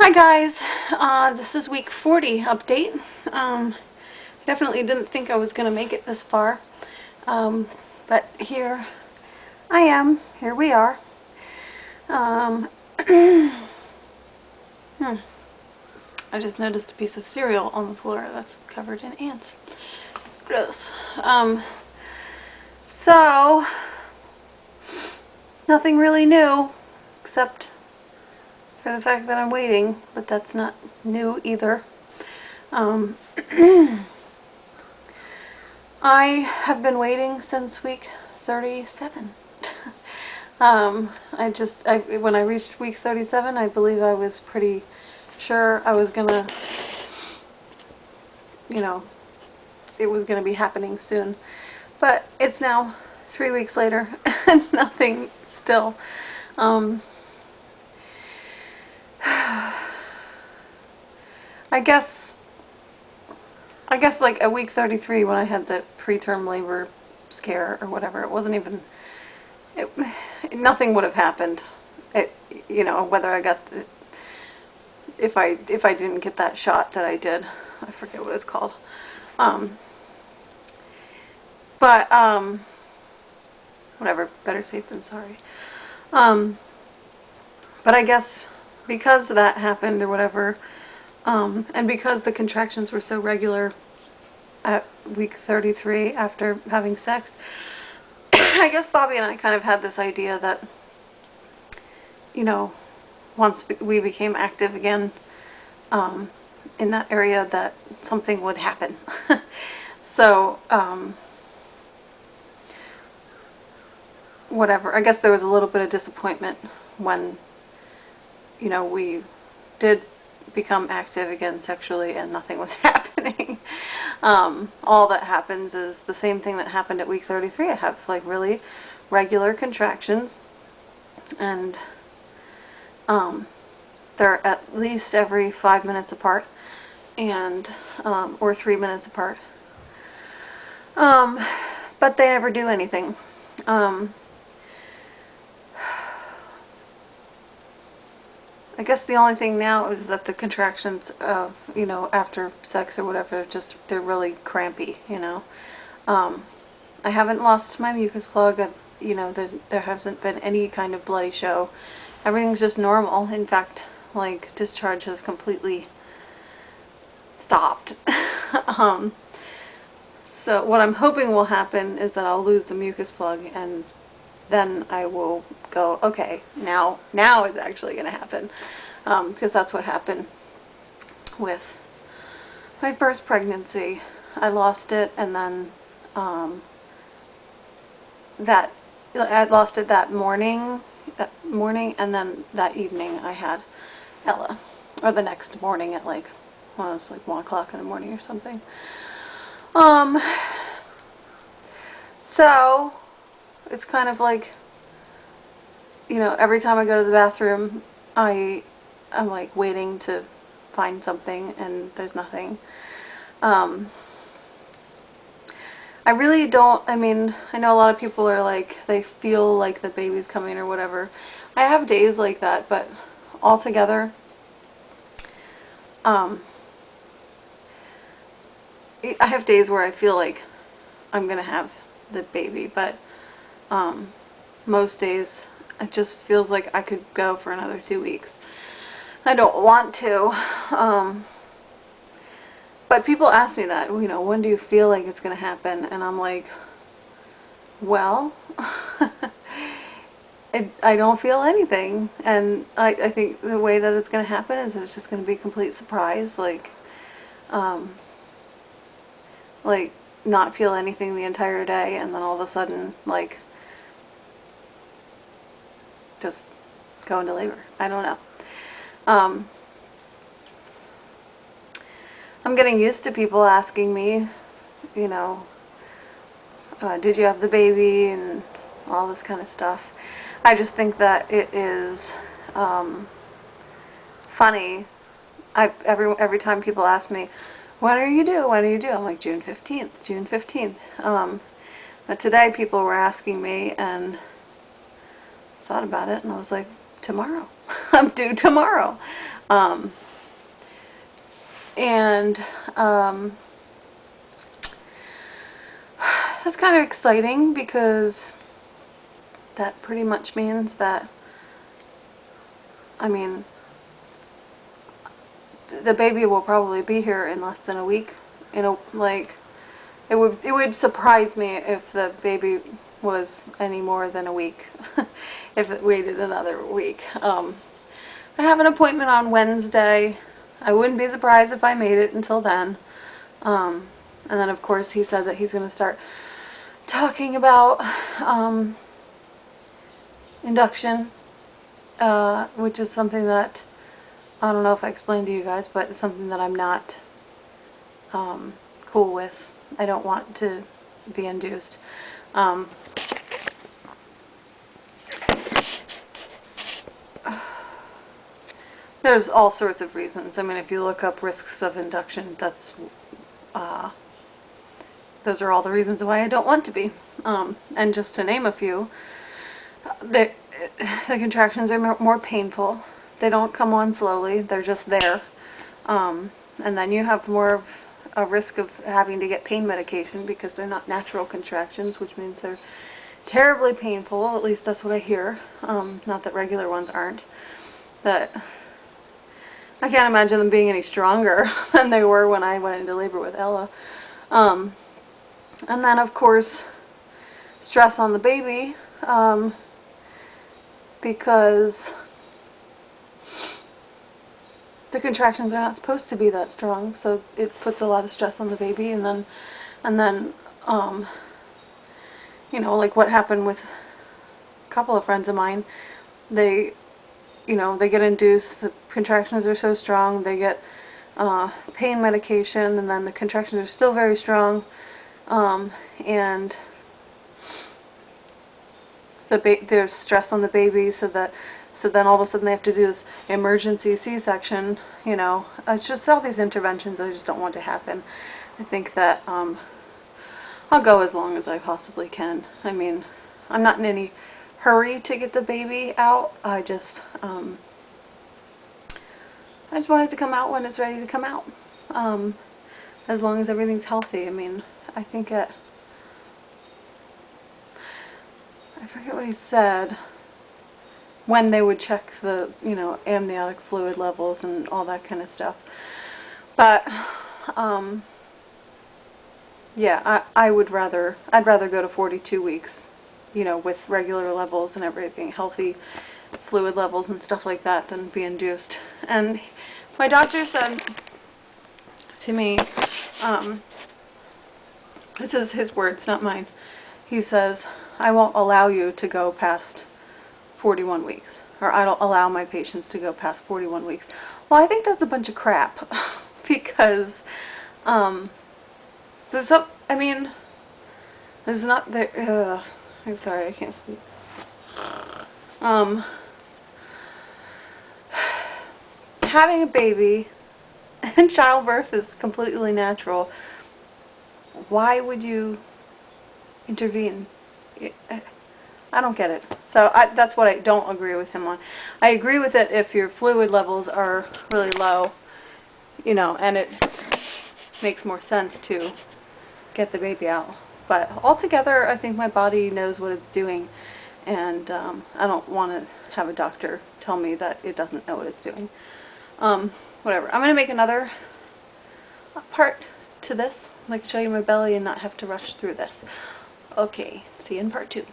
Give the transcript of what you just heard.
Hi guys, this is week 40 update. Definitely didn't think I was going to make it this far, but here I am, here we are. I just noticed a piece of cereal on the floor that's covered in ants. Gross. So, nothing really new, except for the fact that I'm waiting, but that's not new either. I have been waiting since week 37. When I reached week 37, I believe I was pretty sure I was gonna, it was gonna be happening soon. But it's now 3 weeks later, and nothing still. I guess like at week 33 when I had the preterm labor scare or whatever, it wasn't even, nothing would have happened. Whether I got if I didn't get that shot that I did. I forget what it's called. Whatever, better safe than sorry. But I guess because that happened or whatever, and because the contractions were so regular at week 33 after having sex, I guess Bobby and I kind of had this idea that, once we became active again in that area, that something would happen. So, whatever. I guess there was a little bit of disappointment when, we did become active again sexually and nothing was happening. All that happens is the same thing that happened at week 33. I have like really regular contractions, and they're at least every 5 minutes apart, and or 3 minutes apart. But they never do anything. I guess the only thing now is that the contractions of, after sex or whatever, they're really crampy, I haven't lost my mucus plug. There hasn't been any kind of bloody show. Everything's just normal. In fact, like, discharge has completely stopped. So what I'm hoping will happen is that I'll lose the mucus plug, and then I will go, okay, now it's actually going to happen. Because that's what happened with my first pregnancy. I lost it, and then I lost it that morning, and then that evening I had Ella, or the next morning at like, well, it was like 1 o'clock in the morning or something. So it's kind of like, every time I go to the bathroom, I'm like waiting to find something, and there's nothing. I really don't, I know a lot of people are like, they feel like the baby's coming or whatever. I have days like that, but altogether, I have days where I feel like I'm going to have the baby, but most days it just feels like I could go for another 2 weeks. I don't want to, but people ask me that, when do you feel like it's going to happen? And I'm like, well, I don't feel anything. And I think the way that it's going to happen is that it's just going to be a complete surprise, like not feel anything the entire day, and then all of a sudden, like, just go into labor. I don't know. I'm getting used to people asking me, did you have the baby, and all this kind of stuff. I just think that it is funny. Every time people ask me, when are you due? When are you due? I'm like, June 15th, June 15th. But today people were asking me, and thought about it, and I was like, tomorrow. I'm due tomorrow. And that's kind of exciting because that pretty much means that, I mean, the baby will probably be here in less than a week. You know, like, it would surprise me if the baby was any more than a week, if it waited another week. I have an appointment on Wednesday. I wouldn't be surprised if I made it until then. And then, of course, he said that he's going to start talking about induction, which is something that, I don't know if I explained to you guys, but it's something that I'm not cool with. I don't want to be induced. There's all sorts of reasons. I mean, if you look up risks of induction, that's those are all the reasons why I don't want to be. And just to name a few, the contractions are more painful. They don't come on slowly. They're just there. And then you have more of a risk of having to get pain medication because they're not natural contractions, which means they're terribly painful. At least that's what I hear. Not that regular ones aren't. But I can't imagine them being any stronger than they were when I went into labor with Ella. And then, of course, stress on the baby, because the contractions are not supposed to be that strong, so it puts a lot of stress on the baby. And then, you know, like what happened with a couple of friends of mine, they get induced, the contractions are so strong, they get pain medication, and then the contractions are still very strong, and there's stress on the baby, so then all of a sudden they have to do this emergency C-section. You know, it's just all these interventions I just don't want to happen. I think that I'll go as long as I possibly can. I mean, I'm not in any hurry to get the baby out. I just want it to come out when it's ready to come out. As long as everything's healthy. I mean, I think I forget what he said, when they would check the, amniotic fluid levels and all that kind of stuff. But, yeah, I'd rather go to 42 weeks, with regular levels and everything, healthy fluid levels and stuff like that, than be induced. And my doctor said to me, this is his words, not mine. He says, I won't allow you to go past 41 weeks. Or I don't allow my patients to go past 41 weeks. Well, I think that's a bunch of crap. Because, there's not there, I'm sorry, I can't speak. Having a baby and childbirth is completely natural. Why would you intervene? I don't get it. So that's what I don't agree with him on. I agree with it if your fluid levels are really low, and it makes more sense to get the baby out. But altogether, I think my body knows what it's doing, and I don't want to have a doctor tell me that it doesn't know what it's doing. Whatever. I'm going to make another part to this, like show you my belly and not have to rush through this. Okay, see you in part 2.